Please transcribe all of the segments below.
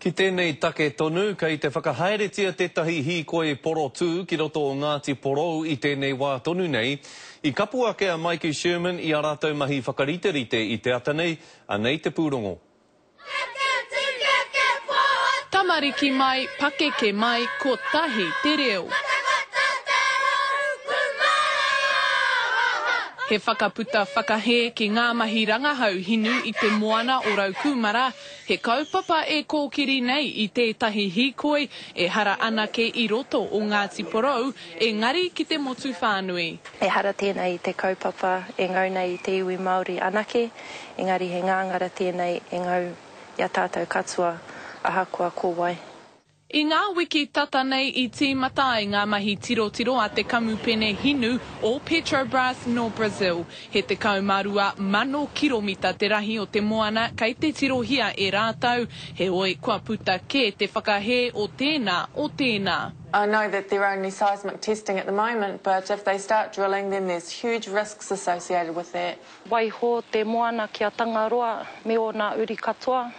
Ki tēnei take tonu, kei te whakahaeretia tētahi hīkoi poro tū ki roto o Ngāti Porou i tēnei wā tonu nei. I kapua kia Mikey Sherman i a rātou mahi whakariterite i te atanei, anei te pūrongo. Tamariki mai, pakeke mai, ko tahi te reo. He whakaputa whakahe ki ngā mahi rangahau hinu i te moana o Raukumara, he kaupapa e kōkiri nei i tētahi hīkoi e hara anake i roto o Ngāti Porou, engari ki te motu whānui. E hara tēnei i te kaupapa e ngau nei i te iwi Māori anake, engari he ngāngara tēnei e ngau i a tātou katua ahakua kōwai. I ngā wiki tata nei i tīmata i ngā mahi tiro a te kamupene hinu o Petrobras no Brazil. He te kaumarua 1,000 kiromita te rahi o te moana kei te tirohia e rātau. He oi kua puta ke te whakahe o tēnā o tēnā. I know that they're only seismic testing at the moment, but if they start drilling, then there's huge risks associated with that. Waiho te moana ki a Tangaroa me o nā uri katoa.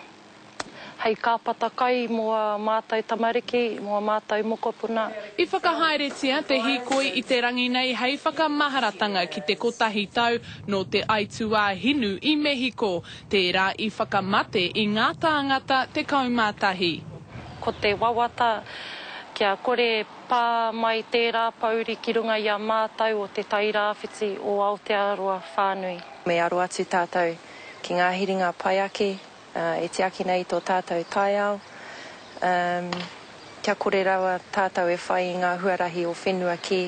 Hei kāpata kai mua mātai tamariki, mua mātai mokopuna. I whakahaeretia te hīkoi i te rangi nei hei whakamaharatanga ki te kotahi tau no te aitua hinu i Mehiko, tērā i whakamate i ngā tāngata te kaumātahi. Ko te wawata kia kore pā mai tērā pauri ki runga i a mātau o te tairāwhiti o Aotearoa whānui. Me aro atu tātou ki ngā hiringa pai ake, e te aki nei tō tātou taiao. Kia kore rawa tātou e whai i ngā huarahi o whenua ki.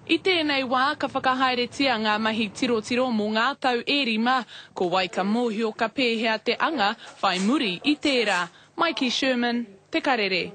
I tēnei wā, ka whakahaeretia ngā mahi tiro mō ngā tau e rima, ko Waika Mōhio ka pēhea te anga, whai muri i tērā. Mikey Sherman, Te Karere.